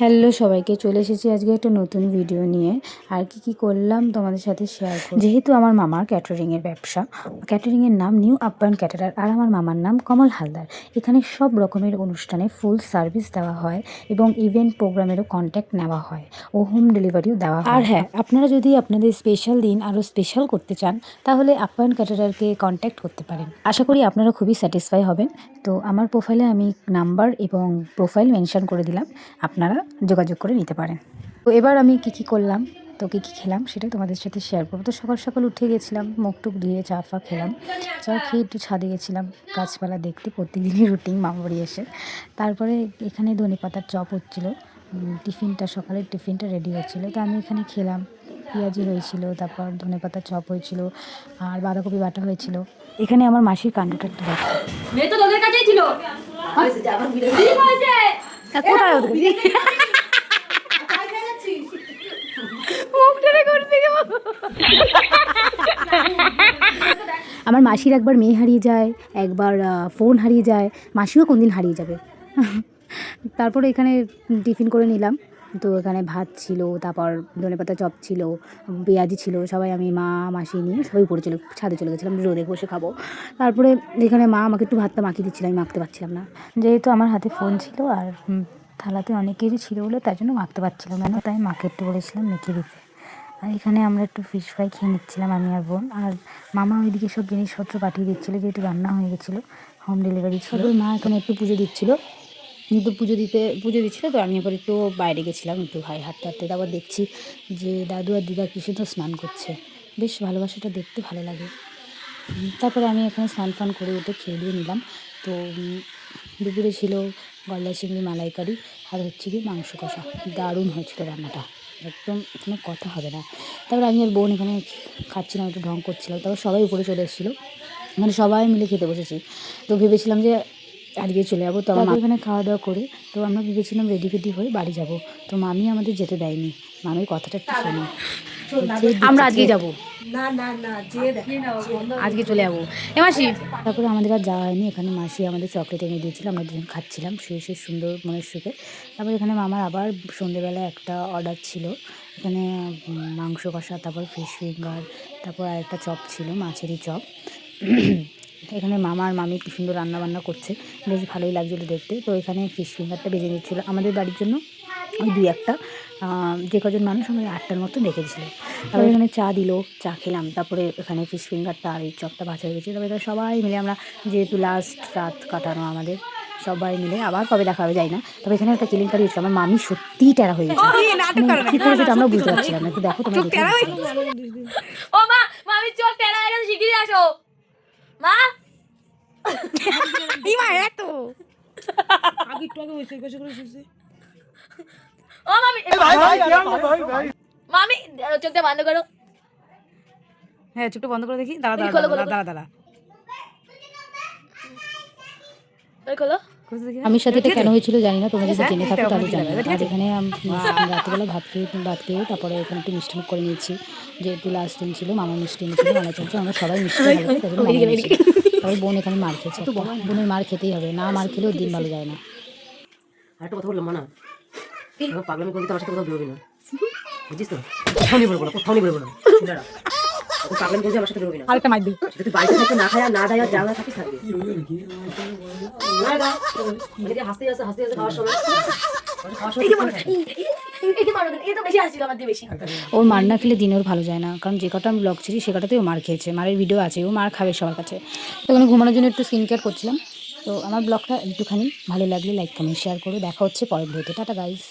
Hello সবাইকে, চলে এসেছি আজকে একটা নতুন ভিডিও নিয়ে। আর কি করলাম তোমাদের সাথে শেয়ার করব। যেহেতু আমার মামার ক্যাটারিংয়ের ব্যবসা, ক্যাটারিংয়ের নাম নিউ আপ্যায়ন ক্যাটারার, আর আমার মামার নাম কমল হালদার। এখানে সব রকমের অনুষ্ঠানে ফুল সার্ভিস দেওয়া হয় এবং ইভেন্ট প্রোগ্রামেরও কন্ট্যাক্ট নেওয়া হয় ও হোম ডেলিভারিও দেওয়া হয়। আর হ্যাঁ, আপনারা যদি আপনাদের স্পেশাল দিন আরও স্পেশাল করতে চান তাহলে আপ্যায়ন ক্যাটারারকে কন্ট্যাক্ট করতে পারেন। আশা করি আপনারা খুবই স্যাটিসফাই হবেন। তো আমার প্রোফাইলে আমি নাম্বার এবং প্রোফাইল মেনশন করে দিলাম, আপনারা যোগাযোগ করে নিতে পারেন। তো এবার আমি কি করলাম, তো কী খেলাম সেটাই তোমাদের সাথে শেয়ার করবো। তো সকাল সকাল উঠে গেছিলাম, মুখ টুক ধুয়ে চা ফা খেলাম, চা খেয়ে একটু ছাদে গেছিলাম গাছপালা দেখতে, প্রত্যেকদিনই রুটিন মামাবাড়ি এসে। তারপরে এখানে ধনেপাতার চপ হচ্ছিলো, টিফিনটা সকালের টিফিনটা রেডি হচ্ছিলো, তো আমি এখানে খেলাম। পেঁয়াজি হয়েছিল, তারপর ধনেপাতার চপ হয়েছিল, আর বাঁধাকপি বাটা হয়েছিল। এখানে আমার মাসির কাণ্ডটা একটু দেখো। মেয়ে তো তোদের কাছেই ছিল। কোথায় আমার মাসির একবার মেয়ে হারিয়ে যায়, একবার ফোন হারিয়ে যায়, মাসিও কোনদিন হারিয়ে যাবে। তারপরে এখানে টিফিন করে নিলাম। তো এখানে ভাত ছিল, তারপর ধনেপাতা চপ ছিল, পেঁয়াজি ছিল, সবাই আমি মা মাসি নিয়ে সবাই উপরে ছাদে চলে গেছিলাম, রোদে বসে খাবো। তারপরে এখানে মা আমাকে একটু ভাতটা মাখিয়ে দিচ্ছিল, আমি মাখতে পারছিলাম না, যেহেতু আমার হাতে ফোন ছিল আর থালাতে অনেক কিছু ছিল বলে তার জন্য মাখতে পারছিলাম না, তাই মাকে একটু বলেছিলাম মেখে দিতে। আর এখানে আমরা একটু ফিশ ফ্রাই খেয়ে নিচ্ছিলাম আমি আর বোন, আর মামা ওইদিকে সব জিনিসপত্র পাঠিয়ে দিচ্ছিলো, যেহেতু রান্না হয়ে গেছিলো, হোম ডেলিভারি ছিল। মা এখানে একটু পুজো দিচ্ছিলো, কিন্তু পুজো দিচ্ছিলো, তো আমি আবার একটু বাইরে গেছিলাম একটু ভাই হাঁটতে হাঁটতে। তারপর দেখছি যে দাদু আর দিদা কিছু তো স্নান করছে, বেশ ভালোবাসাটা দেখতে ভালো লাগে। তারপরে আমি এখানে স্নান ফান করে উঠে খেয়ে দিয়ে নিলাম। তো দুপুরে ছিল গলদা চিংড়ি মালাইকারি আর হচ্ছে কি মাংস কষা, দারুণ হয়েছিল রান্নাটা, একদম কোনো কথা হবে না। তারপর আমি আর বোন এখানে খাচ্ছিলাম, একটু ঢং করছিলাম। তারপর সবাই উপরে চলে এসেছিলো, মানে সবাই মিলে খেতে বসেছি। তো ভেবেছিলাম যে আজকে চলে যাবো, তো আমার এখানে খাওয়া দাওয়া করে তো আমরা ভেবেছিলাম রেডি হয়ে বাড়ি যাব। তো মামি আমাদের যেতে দেয়নি, মামির কথাটা একটু শুনি, আমরা আজকে যাবো, আজকে চলে যাবো এ মাসি। তারপরে আমাদের আর যাওয়া হয়নি। এখানে মাসি আমাদের চকলেট এনে দিয়েছিল, আমরা দুজন খাচ্ছিলাম শুয়ে শুয়ে সুন্দর মনের সুখে। তারপর এখানে মামার আবার সন্ধ্যেবেলায় একটা অর্ডার ছিল, এখানে মাংস কষা, তারপর ফিশ ফিঙ্গার, তারপর আরেকটা চপ ছিল, মাছেরই চপ। এখানে মামা আর মামি কি সুন্দর রান্নাবান্না করছে, বেশ ভালোই লাগছিলো দেখতে। তো এখানে ফিশ ফিঙ্গারটা বেজে নিচ্ছিলো আমাদের বাড়ির জন্য, ওই দুই একটা যে কজন মানুষ আমাদের 8টার মতো রেখেছিলো। তারপরে এখানে চা দিল, চা খেলাম। তারপরে এখানে ফিশ ফিঙ্গারটা আর এই চপটা ভাজা হয়ে গেছে। তারপরে সবাই মিলে আমরা, যেহেতু লাস্ট রাত কাটানো আমাদের, সবাই মিলে আবার কবে দেখা হবে যাই না। তবে এখানে একটা কেলেঙ্কারি হচ্ছে, আমার মামি সত্যিই টেরা হয়ে গেছে, কি করেছে আমরা বুঝতে পারছিলাম না। একটু দেখো তোমরা, ও মা, মামি চোখ টেরা হয়ে গেছে, শিগগিরই আসো মা। এই মা এত আগে একটু আগে হয়েছে কষ্ট করে শুনছি। ও মামি, মামি চোখটা বন্ধ করো। হ্যাঁ চোখটা বন্ধ করে দেখি, দাঁড়া দাঁড়া দাঁড়া দাঁড়া খোলো। আমির সাথে এটা কেন হয়েছিল জানি না, তোমরা যদি জেনে থাকো তাহলে জানি। আর এখানে রাত্রিবেলা ভাত খেয়ে তারপরে এখানে একটু মিষ্টি মুখ করে নিয়েছি, যেহেতু লাস্ট দিন ছিল। মামা মিষ্টি এনেছিল, মালা চলছে, আমরা সবাই মিষ্টি ভালো খাই, তার জন্য তারপরে বোন এখানে মার খেয়েছে। বোনের মার খেতেই হবে, না মার খেলেও দিন ভালো যায় না। একটা কথা বললাম না, পাগলামি করবি তো আমার সাথে কোথাও বেরোবি না, বুঝছিস তো? কোথাও নিয়ে বলবো না, কোথাও নিয়ে বলবো না, পাগলামি করবি আমার সাথে বেরোবি না। আরেকটা মাইর দিই, তুই বাড়িতে থাকতে না খায় না দেয়, যা থাকিস থাকবে। হাসতে হাসতে খাওয়ার সময় ওর মার না খেলে দিনে ওর ভালো যায় না, কারণ যে কটা আমি ব্লগ ছিলি সে কটাতেই ও মার খেয়েছে, মারের ভিডিও আছে, ও মার খাবে সবার কাছে। তো ওখানে ঘুমানোর জন্য একটু স্কিন কেয়ার করছিলাম। তো আমার ব্লগটা একটুখানি ভালো লাগলে লাইক কমেন্ট শেয়ার করে দেখা হচ্ছে পরের ভিডিওতে। Tata guys.